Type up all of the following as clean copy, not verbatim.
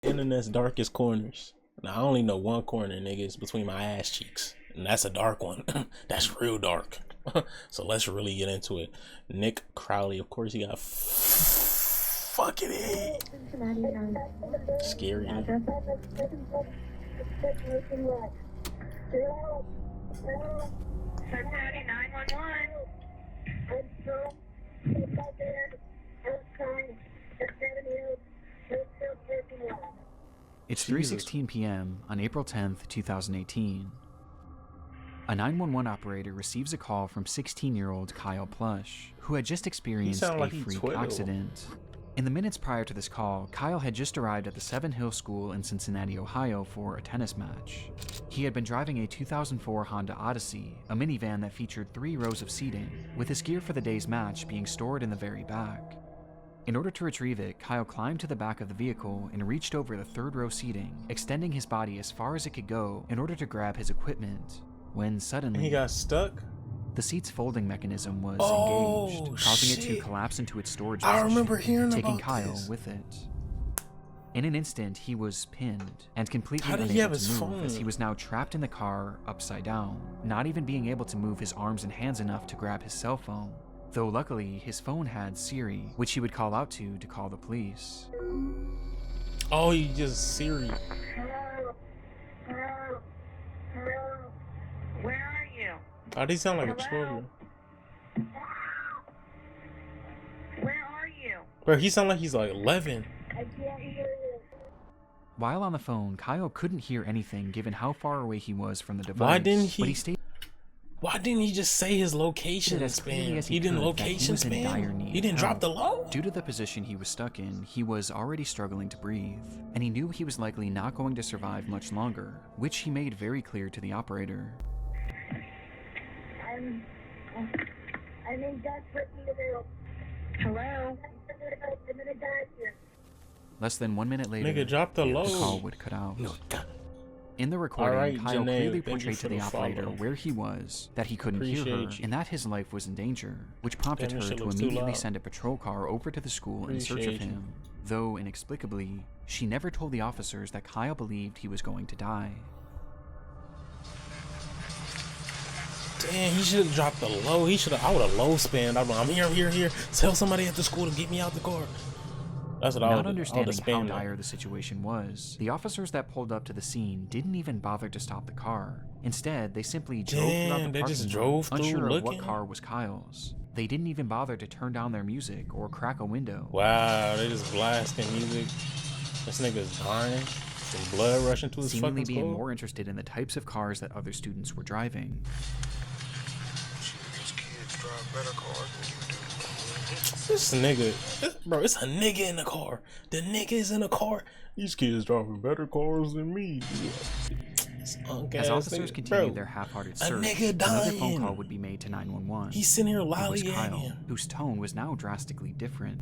Internet's darkest corners. Now I only know one corner, nigga. It's between my ass cheeks, and that's a dark one. That's real dark. So let's really get into it. Nick Crowley, of course, he got fucking it. Scary. It's 3:16 p.m. on April 10th, 2018. A 911 operator receives a call from 16-year-old Kyle Plush, who had just experienced a freak accident. In the minutes prior to this call, Kyle had just arrived at the Seven Hills School in Cincinnati, Ohio for a tennis match. He had been driving a 2004 Honda Odyssey, a minivan that featured 3 rows of seating, with his gear for the day's match being stored in the very back. In order to retrieve it, Kyle climbed to the back of the vehicle and reached over the 3rd row seating, extending his body as far as it could go in order to grab his equipment, when suddenly he got stuck. The seat's folding mechanism was engaged, causing it to collapse into its storage position, I remember hearing taking about Kyle this. with it. In an instant, he was pinned and completely How did he have unable to his move, phone? as he was now trapped in the car upside down, not even being able to move his arms and hands enough to grab his cell phone. Though luckily, his phone had Siri, which he would call out to call the police. Oh, he just Siri. Where are you? Oh, they sound like a children. Where are you? Bro, he sound like he's like 11. I can't hear you. While on the phone, Kyle couldn't hear anything given how far away he was from the device. Why didn't he? But he stayed Why didn't he just say his location as clearly spam? as He didn't could that location was in dire spam. need He didn't of drop help. the low. Due to the position he was stuck in, he was already struggling to breathe, and he knew he was likely not going to survive much longer, which he made very clear to the operator. I'm in desperate need of help. Hello? I'm gonna die here. Less than 1 minute later, Nigga, drop the low. call would cut out. No, God. In the recording, Alright, Kyle Janae, clearly thank you portrayed for to the the operator follow. where he was, that he couldn't hear her, Appreciate you. and that his life was in danger, which prompted Damn, this her shit to looks too immediately loud. send a patrol car over to the school in search of Appreciate you. him. Though, inexplicably, she never told the officers that Kyle believed he was going to die. Damn, he should have dropped the low. He should have. I would have low spammed. I'm here. Tell somebody at the school to get me out the car. That's what I Not would understanding how spammed. dire the situation was, the officers that pulled up to the scene didn't even bother to stop the car. Instead, they simply drove throughout the Damn, they parking just lot, drove through unsure of what looking? car was Kyle's. They didn't even bother to turn down their music or crack a window. Wow, they just blasting music. This nigga's dying. Some blood rushing to his Seemingly fucking being skull. more interested in the types of cars that other students were driving. These kids drive better cars than you do. This nigga, bro, it's a nigga in the car. The nigga is in the car. These kids driving better cars than me. As officers continued their half-hearted search, nigga another phone dying. call would be made to 911. He's sitting here It was lollygagging. Kyle, whose tone was now drastically different.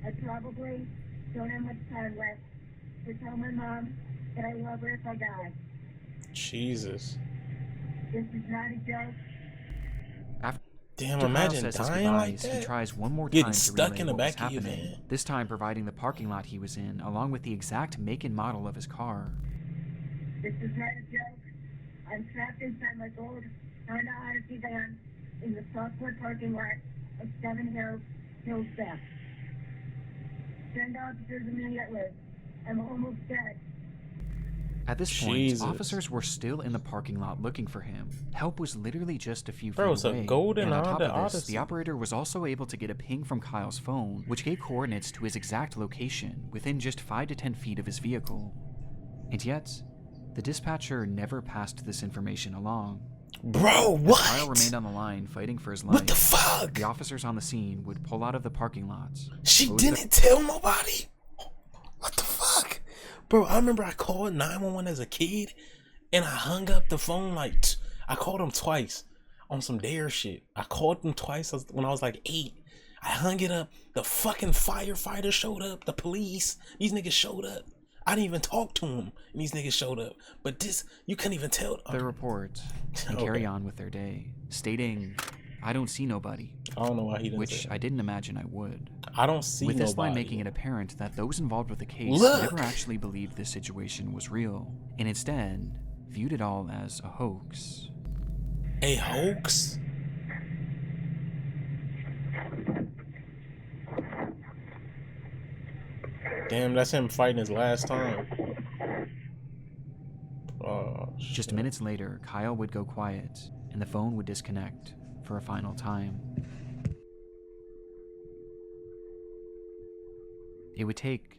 I probably don't have much time left to tell my mom that I love her if I die. Jesus. This is not a joke. Damn, After Kyle imagine says his dying like goodbyes, he that. tries one more Getting time to stuck relay in the what was back of your happening, van. this time providing the parking lot he was in, along with the exact make and model of his car. This is not a joke. I'm trapped inside my old Honda Odyssey van in the Southwood parking lot of Seven Hills Theft. Send officers immediately. I'm almost dead. At this point, Jesus. officers were still in the parking lot looking for him. Help was literally just a few Bro, feet it's a away. golden and on top Honda of this, Odyssey. the operator was also able to get a ping from Kyle's phone, which gave coordinates to his exact location within just 5 to 10 feet of his vehicle. And yet, the dispatcher never passed this information along. Bro, As what? Kyle remained on the line fighting for his life. What the fuck? The officers on the scene would pull out of the parking lot. She close the- didn't tell nobody? What the fuck? Bro, I remember I called 911 as a kid and I hung up the phone I called them twice on some dare shit. I called them twice when I was like 8. I hung it up. The fucking firefighter showed up. The police. These niggas showed up. I didn't even talk to them and these niggas showed up. But this, you couldn't even tell. Their report and carry on with their day, stating, "I don't see nobody," I don't know why he didn't which say I didn't imagine I would. I don't see With this line nobody. making it apparent that those involved with the case Look! never actually believed this situation was real, and instead viewed it all as a hoax. A hoax? Damn, that's him fighting his last time. Oh, Just shit. minutes later, Kyle would go quiet, and the phone would disconnect for a final time. It would take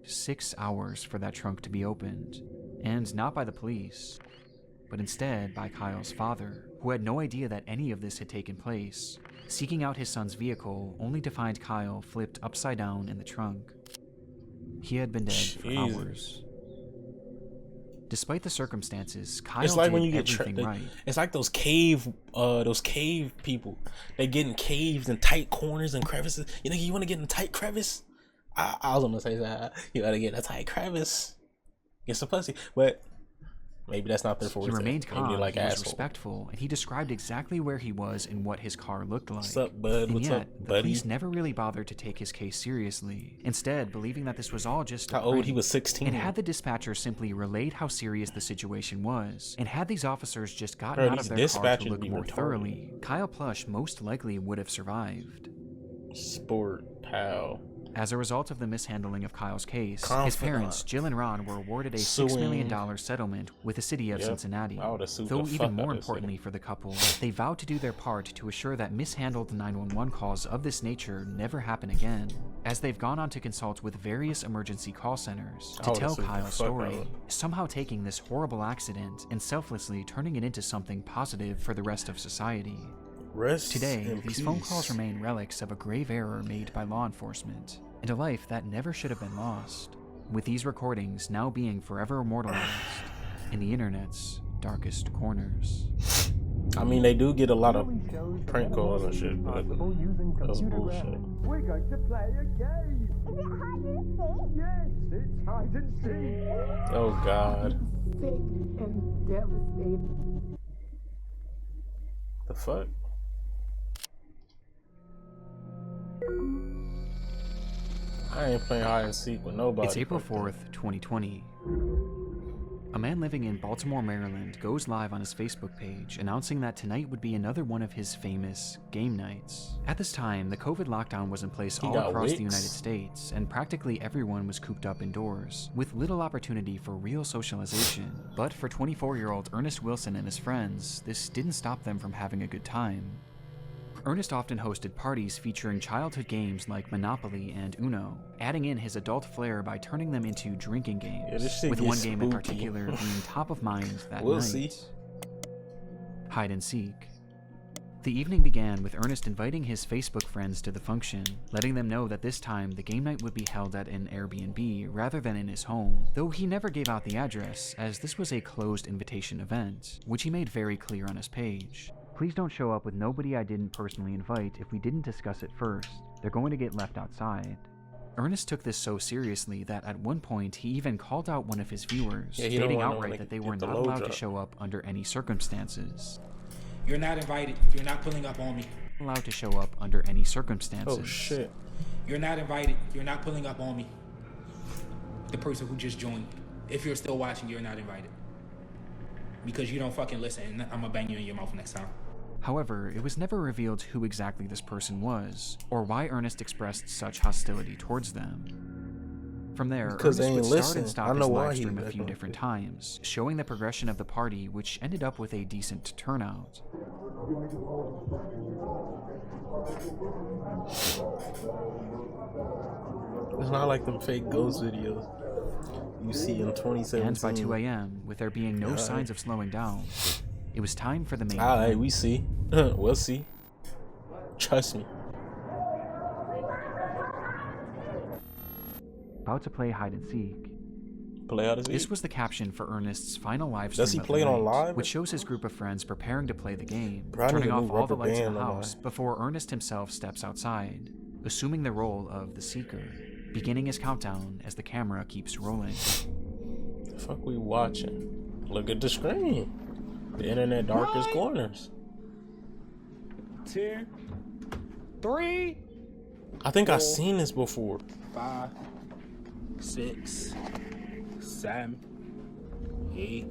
6 hours for that trunk to be opened, and not by the police, but instead by Kyle's father, who had no idea that any of this had taken place, seeking out his son's vehicle only to find Kyle flipped upside down in the trunk. He had been dead for Jesus. hours. Despite the circumstances, Kyle It's like did when you get everything right. It's like those cave people. They get in caves and tight corners and crevices. You know, you want to get in a tight crevice. I was gonna say that you gotta get in a tight crevice. Get some pussy, but maybe that's not their forte. He remained calm, Maybe like he was asshole. respectful, and he described exactly where he was and what his car looked like. What's up, bud? And What's yet, up, the buddy? police never really bothered to take his case seriously, instead believing that this was all just a How old he prank. was? 16. And had the dispatcher simply relayed how serious the situation was, and had these officers just gotten Bro, out of these their car to dispatchers look be more retarded. thoroughly, Kyle Plush most likely would have survived. Sport pal. As a result of the mishandling of Kyle's case, his Confidant. parents, Jill and Ron, were awarded a $6 Suing. million settlement with the city of Yep. Cincinnati. I would've sued Though the even fuck more out of this importantly city. for the couple, they vowed to do their part to assure that mishandled 911 calls of this nature never happen again, as they've gone on to consult with various emergency call centers I to would've tell sued the Kyle's fuck story, out of it. somehow taking this horrible accident and selflessly turning it into something positive for the rest of society. Rest Today, in these peace. phone calls remain relics of a grave error made by law enforcement, and a life that never should have been lost, with these recordings now being forever immortalized in the internet's darkest corners. I mean, they do get a lot of prank calls and shit, but that's bullshit. We're going to play a game. Is it hide and seek? Yes, it's hide and seek. Oh God, Sick and devastated. the fuck? I ain't playing hide and seek with nobody. It's April like that. 4th, 2020. A man living in Baltimore, Maryland goes live on his Facebook page announcing that tonight would be another one of his famous game nights. At this time, the COVID lockdown was in place He all got across the wicks. United States, and practically everyone was cooped up indoors, with little opportunity for real socialization. But for 24-year-old Ernest Wilson and his friends, this didn't stop them from having a good time. Ernest often hosted parties featuring childhood games like Monopoly and Uno, adding in his adult flair by turning them into drinking games, Yeah, this shit with gets one game in spooky. particular being top of mind that We'll night. see. Hide and seek. The evening began with Ernest inviting his Facebook friends to the function, letting them know that this time the game night would be held at an Airbnb rather than in his home, though he never gave out the address, as this was a closed invitation event, which he made very clear on his page. Please don't show up with nobody I didn't personally invite if we didn't discuss it first. They're going to get left outside. Ernest took this so seriously that at one point he even called out one of his viewers, Yeah, he don't stating wanna, outright like, that they get were the not load allowed to drop. show up under any circumstances. You're not invited. You're not pulling up on me. Allowed to show up under any circumstances. Oh shit. You're not invited. You're not pulling up on me. The person who just joined. If you're still watching, you're not invited. Because you don't fucking listen, and I'm gonna bang you in your mouth next time. However, it was never revealed who exactly this person was, or why Ernest expressed such hostility towards them. From there, Because they Ernest would ain't start and listen. stop I his know why live he stream a back few on different it. times, showing the progression of the party, which ended up with a decent turnout. It's not like them fake ghost videos you see in 2017. And by 2 a.m., with there being no Alright. signs of slowing down, it was time for the main Alright, event. we see. We'll see. Trust me. About to play hide and seek. Play out his This was the caption for Ernest's final live stream Does he of the play it on night, live? which shows his group of friends preparing to play the game, Bro, I need turning a off new all the rubber lights in the band on house my- before Ernest himself steps outside, assuming the role of the Seeker, beginning his countdown as the camera keeps rolling. The fuck we watching? Look at the screen. The internet darkest corners. 2, 3, I think I've seen this before. 5, 6, 7, 8,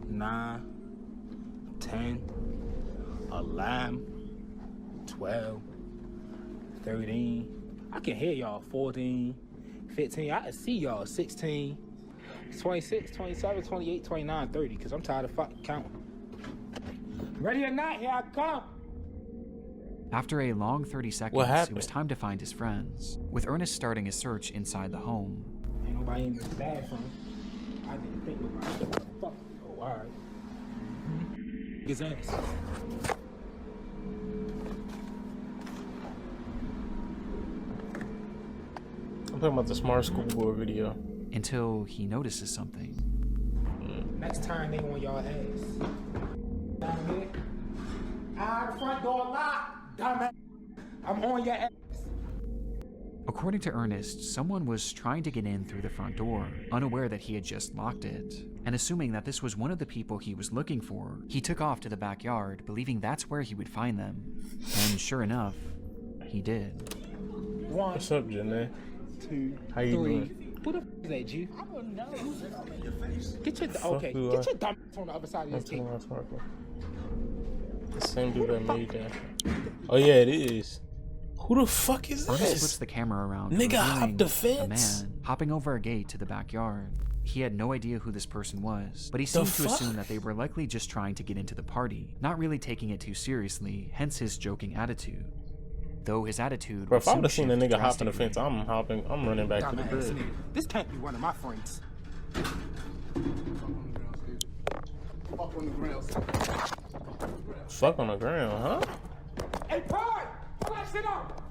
9, 10, 11, 12, 13. I can hear y'all. 14, 15. I can see y'all. 16, 26, 27, 28, 29, 30. Because I'm tired of fucking counting. Ready or not, here I come. After a long 30 seconds, it was time to find his friends, with Ernest starting his search inside the home. Ain't nobody in this bathroom. I didn't think nobody. What the fuck? Oh, alright. His ass. I'm talking about the smart school board video. Until he notices something. Next time they on y'all ass. Down here. The front door locked. Dumbass. I'm on your ass. According to Ernest, someone was trying to get in through the front door, unaware that he had just locked it. And assuming that this was one of the people he was looking for, he took off to the backyard, believing that's where he would find them. And sure enough, he did. 1, What's up, Janae? 2, How you 3. doing? Who the f is that, G? I don't know. Get your okay. who Get I- your dumb ass on the other side of this That's what table. I'm talking about. The same dude that made that. Oh yeah, it is. Who the fuck is Ernest flips this? the camera around, Nigga hopped revealing the a fence. man hopping over a gate to the backyard. He had no idea who this person was, but he seemed to assume that they were likely just trying to get into the party, not really taking it too seriously, hence his joking attitude. Though his attitude Bro, would if I soon would have seen a shift nigga hopping the drastically. fence, I'm running back to the Dumbass crib. nigga. This can't be one of my friends. Fuck on the ground. Fuck on the ground, huh? Hey, Pride! Pull that shit up!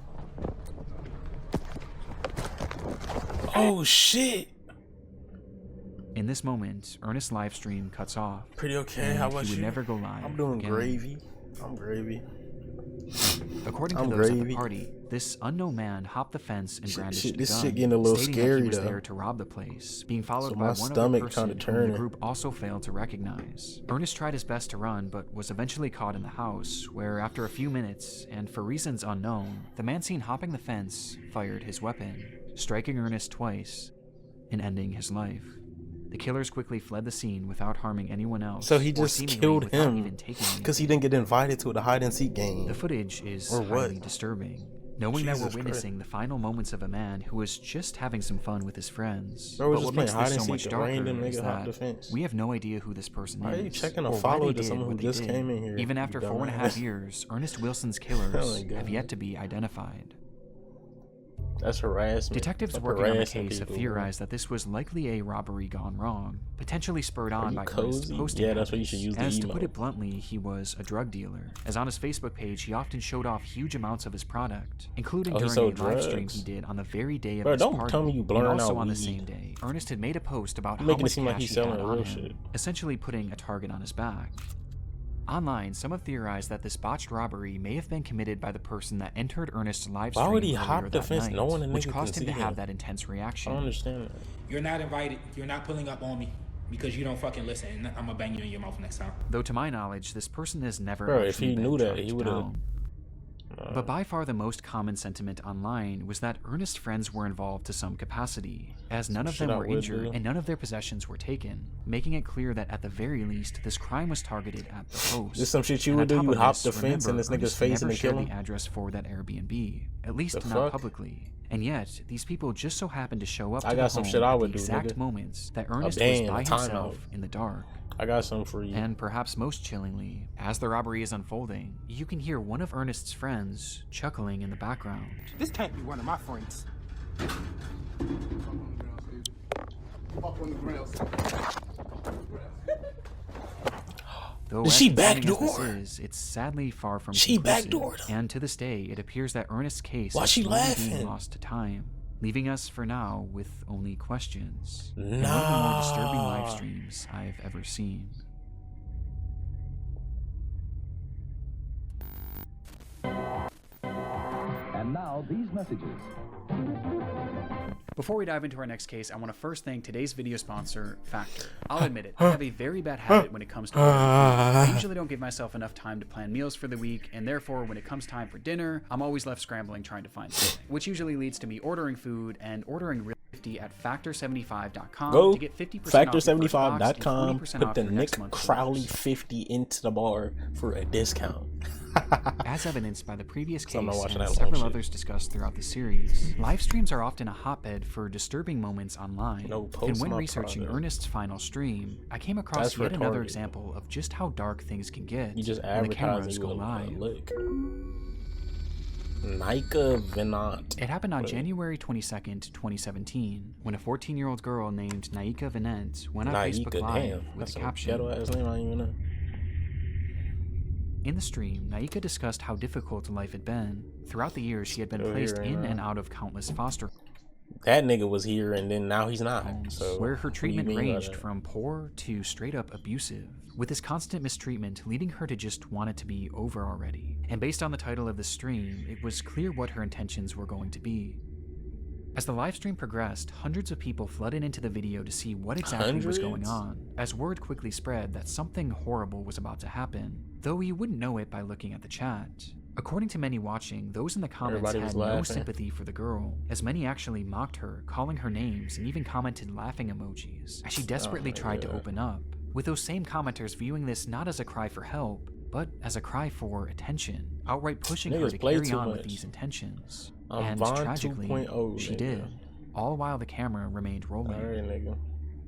Oh shit. In this moment, Ernest's live stream cuts off. Pretty okay. and How about he would you? never go live I'm doing again. gravy. I'm gravy. According to I'm those at gravy. the party, this unknown man hopped the fence and brandished a this gun, shit getting a little stating that scary, he was though. there to rob the place, being followed So by my one stomach other person kinda whom the turning. group also failed to recognize. Ernest tried his best to run, but was eventually caught in the house, where after a few minutes, and for reasons unknown, the man seen hopping the fence fired his weapon, striking Ernest twice and ending his life. The killers quickly fled the scene without harming anyone else. So he or just seemingly killed without him even taking because he anything. didn't get invited to the hide and seek game. The footage is Or what? highly disturbing, knowing that Jesus we're witnessing the final moments of a man who was just having some fun with his friends. Bro, we're But just what makes playing hide this and so seek much and darker random is nigga hop that the fence. we have no idea who this person Why is. are you checking a or why follow they to did someone who what they just did. came in here, Even you after dumbass? 4.5 years, Ernest Wilson's Oh killers my God. have yet to be identified. That's harassment. Detectives Stop working on the harassing case have people, theorized that this was likely a robbery gone wrong, potentially spurred on you by Ernest's cozy? posting Yeah, that's what you habits. should use the As to emo. put it bluntly, he was a drug dealer, as on his Facebook page he often showed off huge amounts of his product, including Oh, he during a sold live stream drugs? he did on the very day of Bro, his don't party. tell me you And blurring also out on the weed. same day, Ernest had made a post about You how making it much seem like cash he's he selling had on real him, shit. essentially putting a target on his back. Online, some have theorized that this botched robbery may have been committed by the person that entered Ernest's live stream Why would he earlier hop the that fence night, knowing the which nigga caused can him to see have him? that intense I reaction. don't understand that. You're not invited. You're not pulling up on me because you don't fucking listen. And I'm gonna bang you in your mouth next time. Though to my knowledge, this person has never Bro, if actually he been knew that, tracked he would've- down. But by far the most common sentiment online was that Ernest's friends were involved to some capacity, as none of Shit them I were would injured do. and none of their possessions were taken, making it clear that at the very least, this crime was targeted at the host. This some shit you And would on do? top You would of hop this, the fence in remember, this nigga's Ernest face never and then kill shared him? the address for that Airbnb, at least The not fuck? publicly. And yet, these people just so happened to show up I to got the some home shit I at would the do, exact nigga. moments that Ernest was ban, by a timeout. himself in the dark. I got something for you. And perhaps most chillingly, as the robbery is unfolding, you can hear one of Ernest's friends chuckling in the background. This can't be one of my friends. Fuck on the ground. Though Did as she concerning as backdoor? this is, it's sadly far from She conclusive, backdoored him. and to this day, it appears that Ernest's case Why is she slowly being laughing? lost to time, leaving us for now with only questions. And one of the more disturbing live Nah. streams I've ever seen. And now these messages. Before we dive into our next case, I want to first thank today's video sponsor, Factor. I'll admit it, I have a very bad habit when it comes to ordering food. I usually don't give myself enough time to plan meals for the week, and therefore when it comes time for dinner, I'm always left scrambling trying to find something, which usually leads to me ordering food and ordering real 50 at factor75.com Go to get 50% off your first box and factor75.com, 40% put off the your Nick next month's Crowley orders. 50 into the bar for a discount. As evidenced by the previous case So I'm not watching and that several bullshit. others discussed throughout the series, live streams are often a hotbed for disturbing moments online. No, And post when my researching product. Ernest's final stream, I came across That's yet another retarded. example of just how dark things can get You just when the cameras advertising go with a live. lick. Nika Venant. It happened on January 22nd, 2017, when a 14-year-old girl named Naika Venant went on Facebook Naika, Live damn. with That's a a caption. ghetto ass name, I don't even know. In the stream, Naika discussed how difficult life had been. Throughout the years, she had been Still placed here, in right? and out of countless foster That nigga was here and then now he's not. homes, So where her what do you treatment mean by ranged that? from poor to straight up abusive, with this constant mistreatment leading her to just want it to be over already. And based on the title of the stream, it was clear what her intentions were going to be. As the live stream progressed, hundreds of people flooded into the video to see what exactly was going Hundreds? on, as word quickly spread that something horrible was about to happen, though you wouldn't know it by looking at the chat. According to many watching, those in the comments Everybody was had no laughing. sympathy for the girl, as many actually mocked her, calling her names, and even commented laughing emojis, as she desperately my tried to God. open up, with those same commenters viewing this not as a cry for help, but as a cry for attention, outright pushing her Niggas to play carry too on with much. these intentions. I'm And Vaughn tragically, 2.0, she nigga. did, all while the camera remained rolling. Alright, nigga.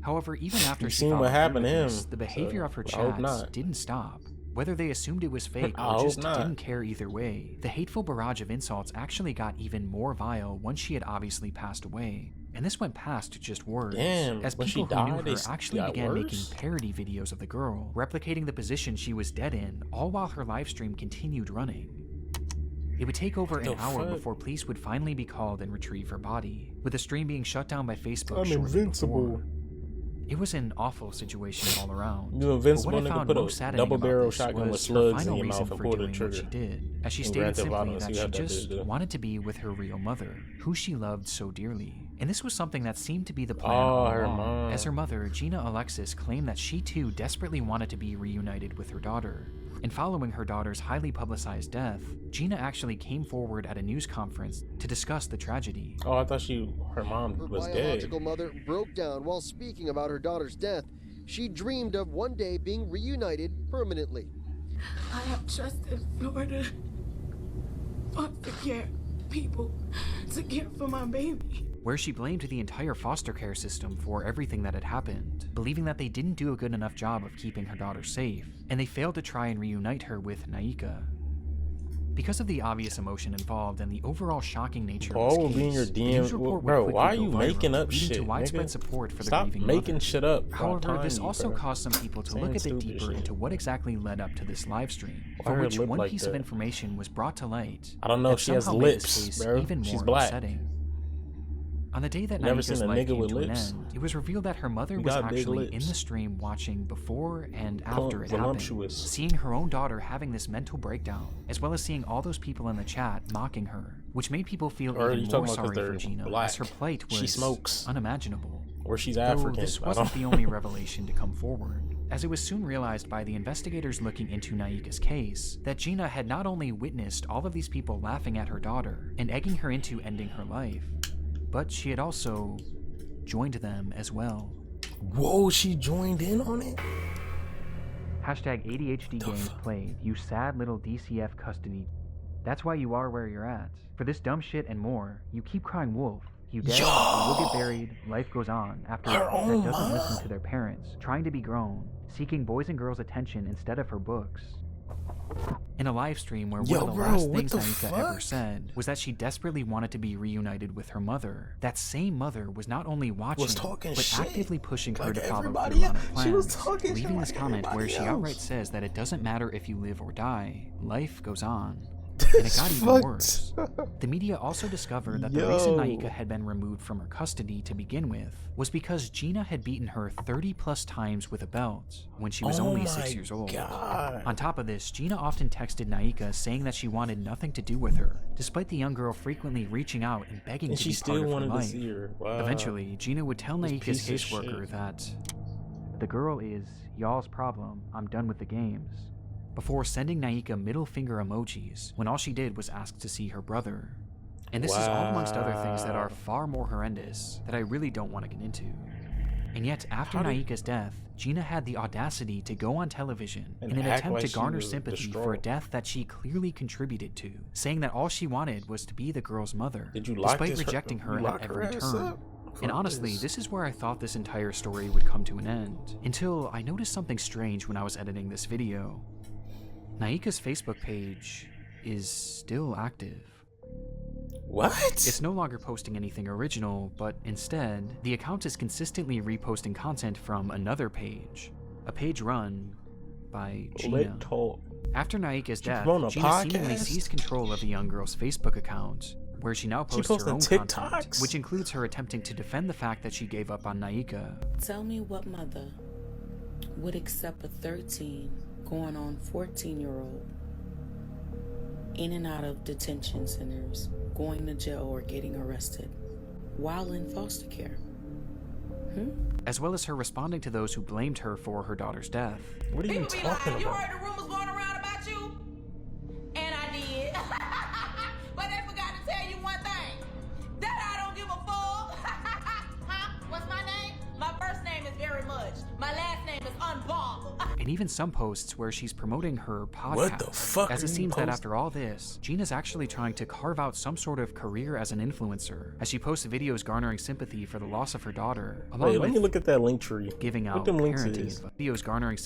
However, even after You she seen followed what through happened with to this, him, the behavior so of her I hope chats not. didn't stop. Whether they assumed it was fake I or hope just not. didn't care either way, the hateful barrage of insults actually got even more vile once she had obviously passed away. And this went past just words, Damn, as when she people who knew died, her it actually got began making worse? parody videos of the girl, replicating the position she was dead in, all while her livestream continued running. It would take over an The hour fuck? before police would finally be called and retrieve her body, with the stream being shut down by Facebook I'm shortly invincible. before. It was an awful situation all around. You invincible, But what I nigga, found put a most saddening double about barrel this shotgun with was her slugs in final your reason mouth and for pull the doing what trigger. she did, as she In stated Grand Theft simply Auto, that see she how that just bitch do. wanted to be with her real mother, who she loved so dearly. And this was something that seemed to be the plan Oh, all her along, mom. as her mother, Gina Alexis, claimed that she too desperately wanted to be reunited with her daughter. And following her daughter's highly publicized death, Gina actually came forward at a news conference to discuss the tragedy. Oh, I thought her mom Her was dead. biological mother broke down while speaking about her daughter's death. She dreamed of one day being reunited permanently. I have trusted Florida foster care people to care for my baby. Where she blamed the entire foster care system for everything that had happened, believing that they didn't do a good enough job of keeping her daughter safe, and they failed to try and reunite her with Naika. Because of the obvious emotion involved and the overall shocking nature Paul of will this be in case, your the DM. news report would Bro, quickly why are go you viral, making up leading shit, to widespread nigga? support for the Stop grieving making mother. shit up. However, this You, also bro. caused some people to Saying look a bit stupid deeper shit. into what exactly led up to this live stream, Why for her which lip one like piece of that? information was brought to light. I don't know that if she has somehow made this lips, case bro. even She's more black. upsetting. On the day that Never Naika's seen a life nigga came with to an lips. end, it was revealed that her mother You was got big actually in lips. the stream watching before and after it happened, Voluptuous. seeing her own daughter having this mental breakdown, as well as seeing all those people in the chat mocking her, which made people feel Or are you even talking more about 'cause sorry for they're Gina, black? as her plight was She smokes. unimaginable. Or she's Though African. this I wasn't don't- the only revelation to come forward, as it was soon realized by the investigators looking into Naika's case that Gina had not only witnessed all of these people laughing at her daughter and egging her into ending her life, but she had also joined them as well. Whoa, she joined in on it? Hashtag ADHD games played, you sad little DCF custody. That's why you are where you're at. For this dumb shit and more, you keep crying wolf. You dead, you will get buried, life goes on. After Her that own doesn't mom? listen to their parents, trying to be grown, seeking boys and girls' attention instead of her books. In a live stream where Yo, one of the bro, last what things the Naika ever fuck? said was that she desperately wanted to be reunited with her mother. That same mother was not only watching, talking but shit. actively pushing her Like to follow everybody through on her else. plans, She was talking shit leaving this like comment where everybody she else. outright says that it doesn't matter if you live or die, life goes on. And it got even worse. The media also discovered that the reason Naika had been removed from her custody to begin with was because Gina had beaten her 30 plus times with a belt when she was only 6 years old. On top of this, Gina often texted Naika saying that she wanted nothing to do with her, despite the young girl frequently reaching out and begging to be part of her life. To see her. Wow. Eventually, Gina would tell Naika's caseworker that the girl is y'all's problem, I'm done with the games, before sending Naika middle finger emojis when all she did was ask to see her brother. And this is all amongst other things that are far more horrendous that I really don't want to get into. And yet, after Naika's death, Gina had the audacity to go on television in an attempt to garner sympathy for a death that she clearly contributed to, saying that all she wanted was to be the girl's mother, despite rejecting her at every turn. And honestly, this is where I thought this entire story would come to an end, until I noticed something strange when I was editing this video. Naika's Facebook page is still active. What? It's no longer posting anything original, but instead, the account is consistently reposting content from another page, a page run by Gina. After Naika's death, Gina seemingly seized control of the young girl's Facebook account, where she now posts her own content, which includes her attempting to defend the fact that she gave up on Naika. Tell me what mother would accept a 13 going on 14-year-old in and out of detention centers, going to jail or getting arrested while in foster care. As well as her responding to those who blamed her for her daughter's death. What are you talking about? You heard the rumors going around about you? And I did. But they forgot to tell you one thing. That I don't give a fuck. What's my name? My first name is Very Much. My last name is Unbothered. And even some posts where she's promoting her podcast. What the fuck? As it seems that after all this, Gina's actually trying to carve out some sort of career as an influencer, as she posts videos garnering sympathy for the loss of her daughter. Wait, let me look at that link tree. Giving out parenting videos garnering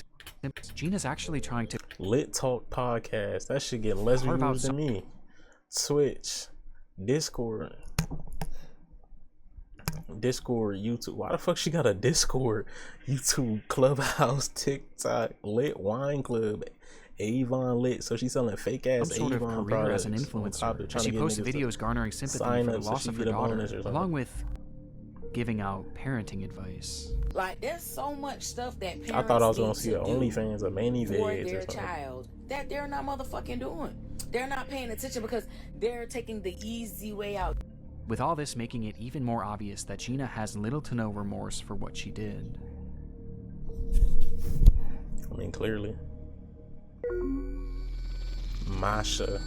sympathy. Gina's actually trying to Lit Talk Podcast. That should get less views than me. Twitch, Discord, YouTube. Why the fuck she got a Discord, YouTube, Clubhouse, TikTok, Lit Wine Club, Avon Lit? So she's selling fake ass some sort Avon of career products as an influencer. She posts videos garnering sympathy for the loss of her daughter, along with giving out parenting advice. Like, there's so much stuff that parents I thought I was gonna see an OnlyFans or Manny for Vids their or something. child that they're not motherfucking doing. They're not paying attention because they're taking the easy way out. With all this making it even more obvious that Gina has little to no remorse for what she did. I mean, clearly. Masha.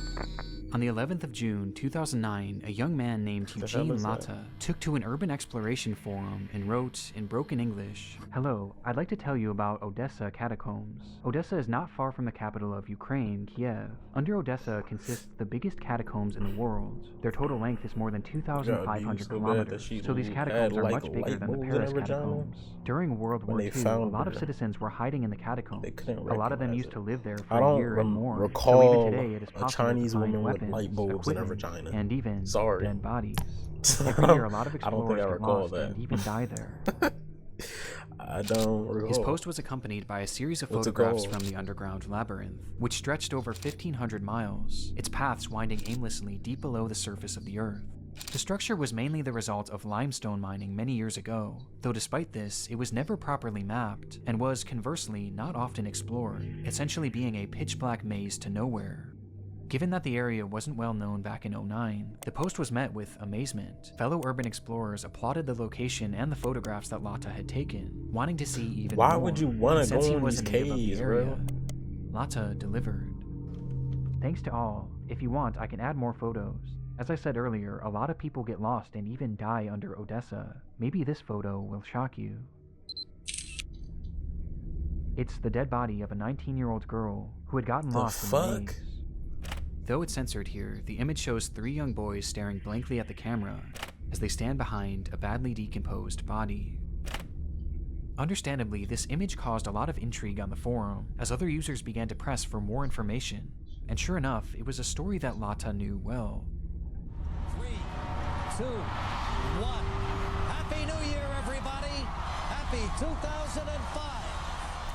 On the 11th of June, 2009, a young man named Eugene Latta took to an urban exploration forum and wrote, in broken English, "Hello, I'd like to tell you about Odessa catacombs. Odessa is not far from the capital of Ukraine, Kiev. Under Odessa consists the biggest catacombs in the world. Their total length is more than 2,500 kilometers, so these catacombs are much bigger than the Paris catacombs. During World War II, a lot of citizens were hiding in the catacombs. A lot of them used to live there for a year and more, so even today it is possible to find weapons, light bulbs in her equipment, vagina. and even dead bodies. Every year, a lot of explorers get lost and even die there." I don't recall. His post was accompanied by a series of photographs from the underground labyrinth, which stretched over 1,500 miles, its paths winding aimlessly deep below the surface of the earth. The structure was mainly the result of limestone mining many years ago, though despite this, it was never properly mapped, and was, conversely, not often explored, essentially being a pitch-black maze to nowhere. Given that the area wasn't well known back in 2009, the post was met with amazement. Fellow urban explorers applauded the location and the photographs that Latta had taken, wanting to see even more. Why would you want to go in these caves, bro? Latta delivered. "Thanks to all. If you want, I can add more photos. As I said earlier, a lot of people get lost and even die under Odessa. Maybe this photo will shock you. It's the dead body of a 19-year-old girl who had gotten lost in the maze." Though it's censored here, the image shows 3 young boys staring blankly at the camera as they stand behind a badly decomposed body. Understandably, this image caused a lot of intrigue on the forum, as other users began to press for more information, and sure enough, it was a story that Latta knew well. 3, 2, 1. Happy New Year, everybody! Happy 2005!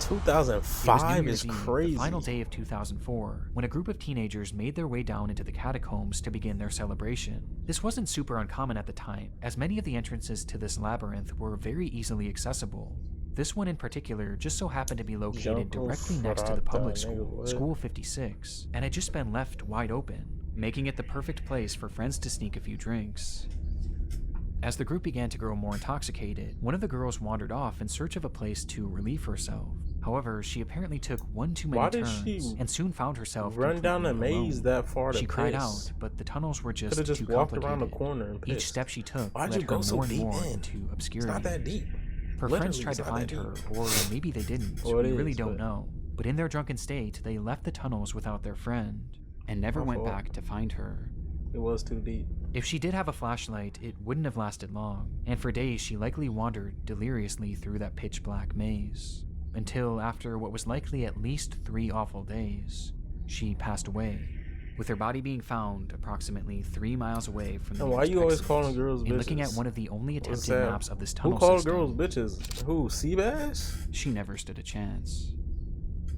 2005 is Eve, crazy. the final day of 2004, when a group of teenagers made their way down into the catacombs to begin their celebration. This wasn't super uncommon at the time, as many of the entrances to this labyrinth were very easily accessible. This one in particular just so happened to be located directly next to the public school, School 56, and had just been left wide open, making it the perfect place for friends to sneak a few drinks. As the group began to grow more intoxicated, one of the girls wandered off in search of a place to relieve herself. However, she apparently took one too many turns and soon found herself run down a maze alone. that far to She cried piss? out, but the tunnels were just Could've too walked complicated. around the corner and Each pissed. step she took Why'd led you go her so more and deep more in? into obscurity. It's not that deep. Her Literally, friends tried it's to not that find her, deep. or maybe they didn't. Well, it We really is, don't but- know. But in their drunken state, they left the tunnels without their friend and never My went fault. back to find her. It was too deep. If she did have a flashlight, it wouldn't have lasted long, and for days she likely wandered deliriously through that pitch-black maze, until after what was likely at least 3 awful days, she passed away, with her body being found approximately 3 miles away from the And why nearest you always exit. calling girls And looking at bitches? one of the only What's attempted that? maps of this Who tunnel called system, girls bitches? Who? Seabass? she never stood a chance.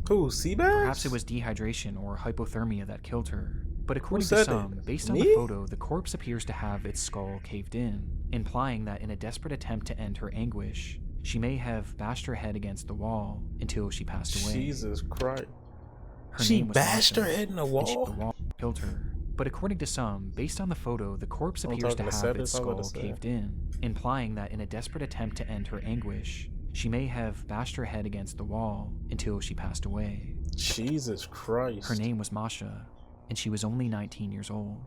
Who? Seabass? Perhaps it was dehydration or hypothermia that killed her. But according to said some, that? based on Me? the photo, the corpse appears to have its skull caved in, implying that in a desperate attempt to end her anguish, she may have bashed her head against the wall until she passed away. Jesus Christ. Her She name was bashed Masha, her head in the and wall? the wall killed her. But according to some, based on the photo, the corpse I'm appears to talking to have Seth, its that's what I'm skull about to say. caved in, implying that in a desperate attempt to end her anguish, she may have bashed her head against the wall until she passed away. Jesus Christ. Her name was Masha, and she was only 19 years old.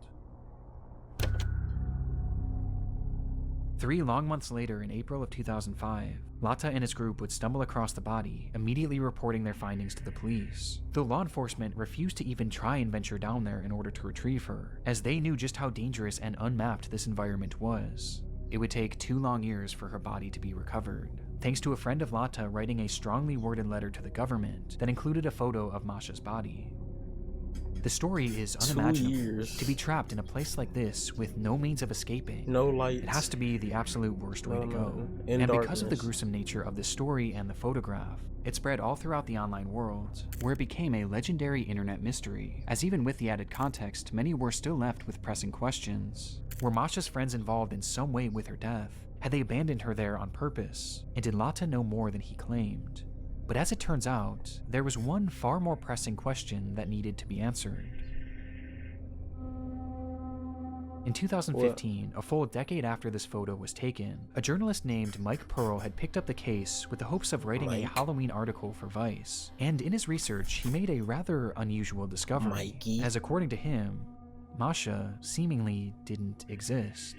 3 long months later, in April of 2005, Lata and his group would stumble across the body, immediately reporting their findings to the police. Though law enforcement refused to even try and venture down there in order to retrieve her, as they knew just how dangerous and unmapped this environment was. It would take 2 long years for her body to be recovered, thanks to a friend of Lata writing a strongly worded letter to the government that included a photo of Masha's body. The story is 2 unimaginable. years. To be trapped in a place like this with no means of escaping. No lights. It has to be the absolute worst way to go. In And because of the darkness. gruesome nature of this story and the photograph, it spread all throughout the online world, where it became a legendary internet mystery, as even with the added context, many were still left with pressing questions. Were Masha's friends involved in some way with her death? Had they abandoned her there on purpose? And did Lata know more than he claimed? But as it turns out, there was one far more pressing question that needed to be answered. In 2015, a full decade after this photo was taken, a journalist named Mike Pearl had picked up the case with the hopes of writing a Halloween article for Vice. And in his research, he made a rather unusual discovery, Mikey. as according to him, Masha seemingly didn't exist.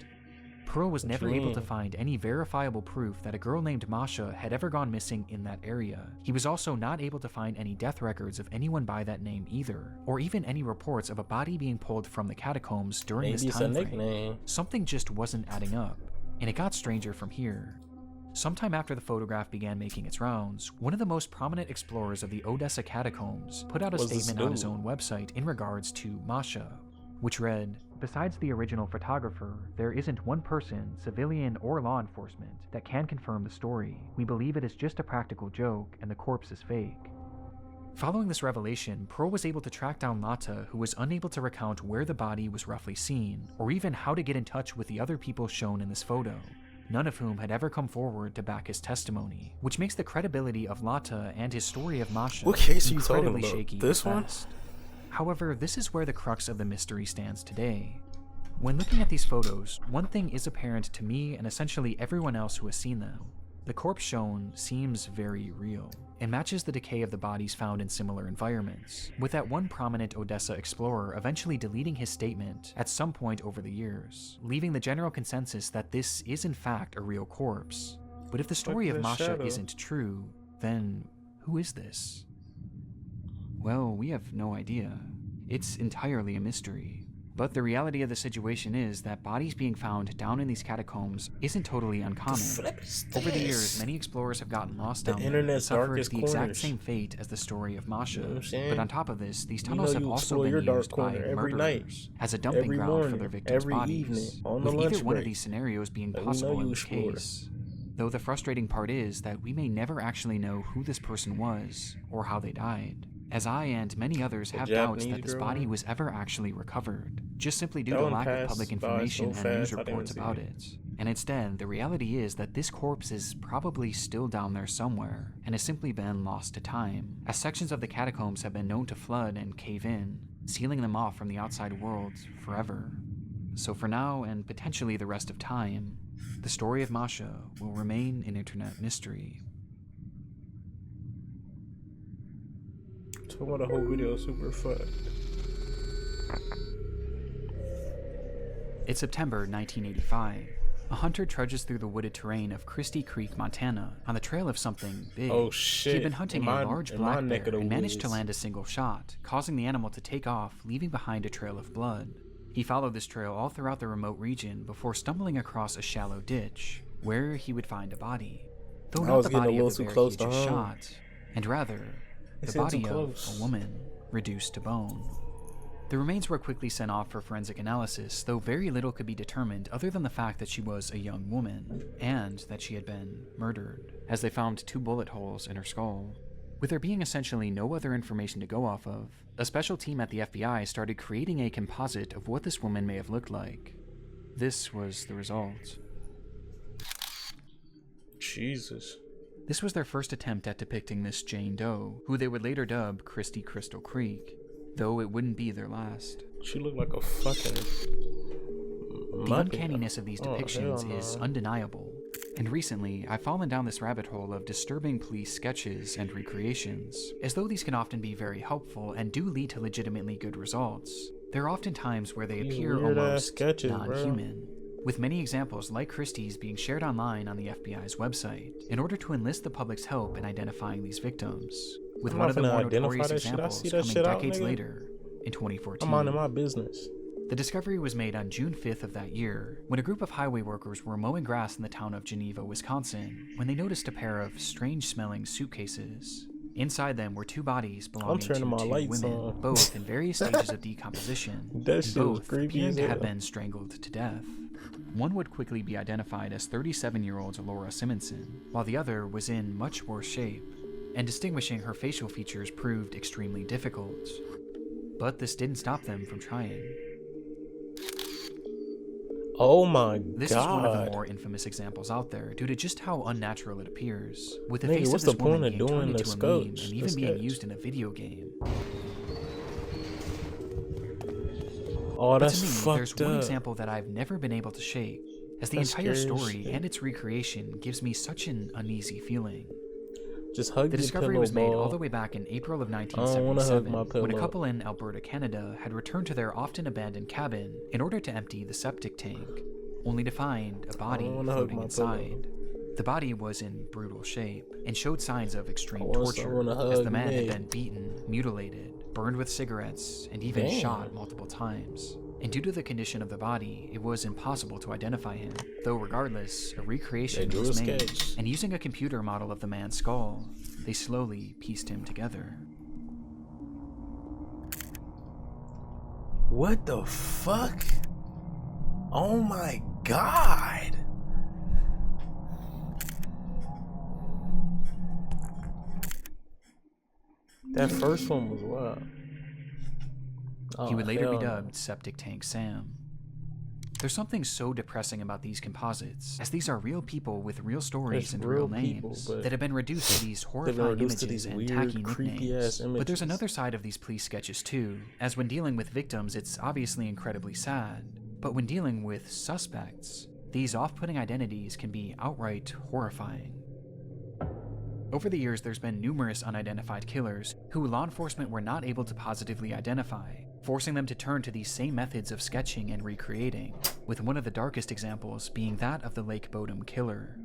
Pearl was never able to find any verifiable proof that a girl named Masha had ever gone missing in that area. He was also not able to find any death records of anyone by that name either, or even any reports of a body being pulled from the catacombs during Maybe this it's a time frame. nickname. Something just wasn't adding up, and it got stranger from here. Sometime after the photograph began making its rounds, one of the most prominent explorers of the Odessa catacombs put out a Was this statement on his dude? own website in regards to Masha, which read, "Besides the original photographer, there isn't one person, civilian or law enforcement, that can confirm the story. We believe it is just a practical joke and the corpse is fake." Following this revelation, Pearl was able to track down Lata, who was unable to recount where the body was roughly seen, or even how to get in touch with the other people shown in this photo, none of whom had ever come forward to back his testimony, which makes the credibility of Lata and his story of Masha What case are you talking incredibly about? shaky This at one? best. However, this is where the crux of the mystery stands today. When looking at these photos, one thing is apparent to me and essentially everyone else who has seen them. The corpse shown seems very real, and matches the decay of the bodies found in similar environments, with that one prominent Odessa explorer eventually deleting his statement at some point over the years, leaving the general consensus that this is in fact a real corpse. But if the story of the Masha shadow. isn't true, then who is this? Well, we have no idea. It's entirely a mystery. But the reality of the situation is that bodies being found down in these catacombs isn't totally uncommon. Over the years, many explorers have gotten lost The down there and internet's suffered darkest the exact corners. same fate as the story of Masha. You know what I'm saying? But on top of this, these You tunnels know have you also explore been your dark used by corner every night, murderers as a dumping every ground morning, for their victims' every bodies, evening, on the with either lunch one of break. these scenarios being Like, we know possible in you this explore. case. though the frustrating part is that we may never actually know who this person was or how they died, as I and many others have doubts that this body was ever actually recovered, just simply due to lack of public information and news reports about it. And instead, the reality is that this corpse is probably still down there somewhere, and has simply been lost to time, as sections of the catacombs have been known to flood and cave in, sealing them off from the outside world forever. So for now, and potentially the rest of time, the story of Masha will remain an internet mystery. So what, the whole video is super fucked. It's September 1985. A hunter trudges through the wooded terrain of Christie Creek, Montana, on the trail of something big. Oh shit. He'd been hunting a large black bear and managed to land a single shot, causing the animal to take off, leaving behind a trail of blood. He followed this trail all throughout the remote region before stumbling across a shallow ditch, where he would find a body. Though not the body of the bear he had just shot, and rather, the body of a woman reduced to bone. The remains were quickly sent off for forensic analysis, though very little could be determined other than the fact that she was a young woman, and that she had been murdered, as they found 2 bullet holes in her skull. With there being essentially no other information to go off of, a special team at the FBI started creating a composite of what this woman may have looked like. This was the result. Jesus. This was their first attempt at depicting Miss Jane Doe, who they would later dub Christie Crystal Creek, though it wouldn't be their last. She looked like a fucking... The uncanniness of these depictions is undeniable, and recently I've fallen down this rabbit hole of disturbing police sketches and recreations. As though these can often be very helpful and do lead to legitimately good results, there are often times where they appear almost non-human, with many examples like Christie's being shared online on the FBI's website in order to enlist the public's help in identifying these victims, with one of the more notorious examples coming decades later, in 2014. I'm minding my business. The discovery was made on June 5th of that year, when a group of highway workers were mowing grass in the town of Geneva, Wisconsin, when they noticed a pair of strange-smelling suitcases. Inside them were 2 bodies belonging to 2 women, both in various stages of decomposition, and both appearing to have been strangled to death. One would quickly be identified as 37-year-old Laura Simonson, while the other was in much worse shape, and distinguishing her facial features proved extremely difficult. But this didn't stop them from trying. Oh my god. This is one of the more infamous examples out there due to just how unnatural it appears, with the face of this woman being turned into a meme and even being used in a video game. Oh, that's but to me, fucked there's one example that I've never been able to shake, as the entire story and its recreation gives me such an uneasy feeling. Just hug the discovery pillow, was made ball. all the way back in April of 1977, when a couple in Alberta, Canada had returned to their often abandoned cabin in order to empty the septic tank, only to find a body floating inside. The body was in brutal shape and showed signs of extreme torture, as the man had been beaten, mutilated, burned with cigarettes, and even shot multiple times. And due to the condition of the body, it was impossible to identify him, though regardless, a recreation was made, and using a computer model of the man's skull, they slowly pieced him together. What the fuck? Oh my god! That first one was wild. He would later be dubbed Septic Tank Sam. There's something so depressing about these composites, as these are real people with real stories and real names that have been reduced to these horrifying images and tacky nicknames. But there's another side of these police sketches too, as when dealing with victims it's obviously incredibly sad, but when dealing with suspects, these off-putting identities can be outright horrifying. Over the years, there's been numerous unidentified killers who law enforcement were not able to positively identify, forcing them to turn to these same methods of sketching and recreating, with one of the darkest examples being that of the Lake Bodom killer.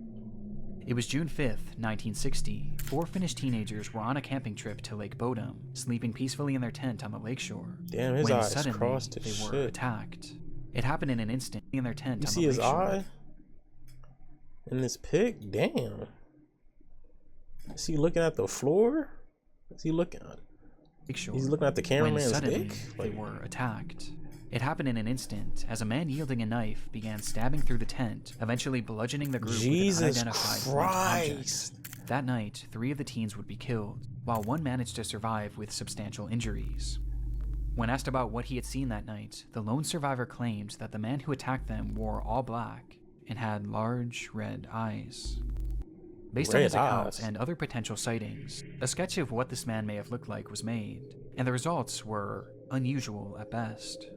It was June 5th, 1960. 4 Finnish teenagers were on a camping trip to Lake Bodom, sleeping peacefully in their tent on the lakeshore, Damn, his when eyes suddenly crossed they his were shit. attacked. It happened in an instant in their tent You on see the his lakeshore. eye? In this pic? Damn. Is he looking at the floor? Is he looking at... He's looking at the cameraman's dick? They were attacked. It happened in an instant as a man wielding a knife began stabbing through the tent, eventually bludgeoning the group with an unidentified blunt object. That night, 3 of the teens would be killed, while one managed to survive with substantial injuries. When asked about what he had seen that night, the lone survivor claimed that the man who attacked them wore all black and had large red eyes. Based on his accounts and other potential sightings, a sketch of what this man may have looked like was made, and the results were unusual at best.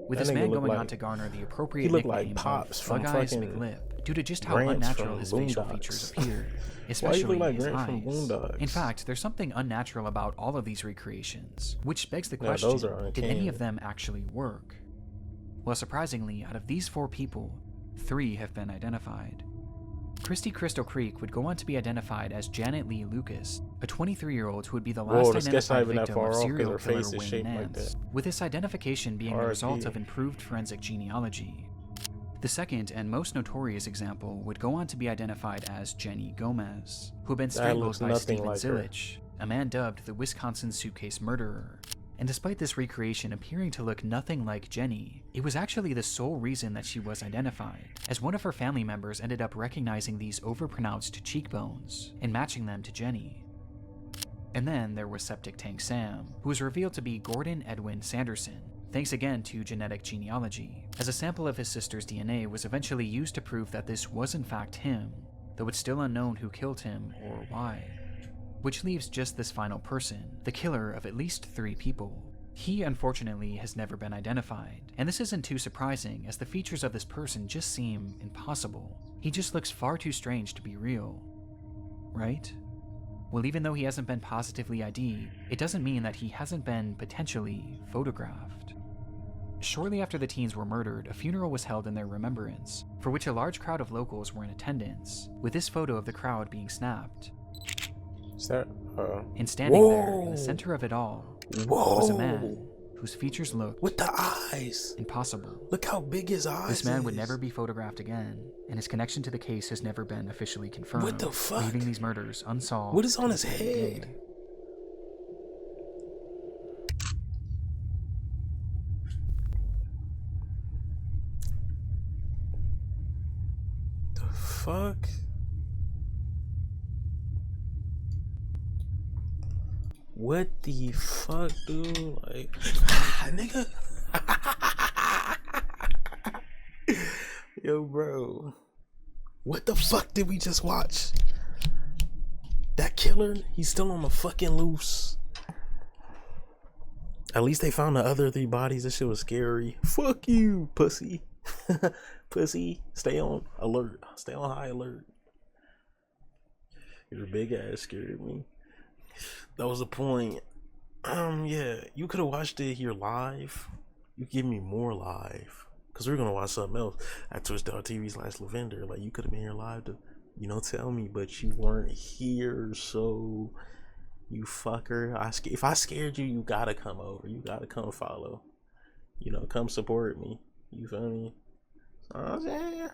With this man going on to garner the appropriate nickname of Bug Eyes McLip due to just how unnatural his facial features appeared, especially his eyes. In fact, there's something unnatural about all of these recreations, which begs the question, did any of them actually work? Well, surprisingly, out of these 4 people, 3 have been identified. Christy Crystal Creek would go on to be identified as Janet Lee Lucas, a 23-year-old who would be the last identified victim of serial killer Wayne Nance, with this identification being the result of improved forensic genealogy. The second and most notorious example would go on to be identified as Jenny Gomez, who had been strangled by Steven Zilich, a man dubbed the Wisconsin Suitcase Murderer. And despite this recreation appearing to look nothing like Jenny, it was actually the sole reason that she was identified, as one of her family members ended up recognizing these overpronounced cheekbones and matching them to Jenny. And then there was Septic Tank Sam, who was revealed to be Gordon Edwin Sanderson, thanks again to genetic genealogy, as a sample of his sister's DNA was eventually used to prove that this was in fact him, though it's still unknown who killed him or why. Which leaves just this final person, the killer of at least 3 people. He, unfortunately, has never been identified, and this isn't too surprising as the features of this person just seem impossible. He just looks far too strange to be real. Right? Well, even though he hasn't been positively ID'd, it doesn't mean that he hasn't been potentially photographed. Shortly after the teens were murdered, a funeral was held in their remembrance, for which a large crowd of locals were in attendance, with this photo of the crowd being snapped. And standing there in the center of it all was a man whose features looked with the eyes impossible. Look how big his eyes This man would never be photographed again, and his connection to the case has never been officially confirmed. What the fuck? Leaving these murders unsolved. What is on his head? The fuck? What the fuck, dude? Like, nigga. Yo, bro. What the fuck did we just watch? That killer, he's still on the fucking loose. At least they found the other 3 bodies. This shit was scary. Fuck you, pussy. Pussy. Stay on alert. Stay on high alert. Your big ass scared me. That was the point. Yeah, you could have watched it here live. You give me more live, cause we're gonna watch something else at twitch.tv/Lawvender. Like, you could have been here live to, you know, tell me, but you weren't here. So, you fucker. If I scared you, you gotta come over. You gotta come follow. You know, come support me. You feel me? I'm saying,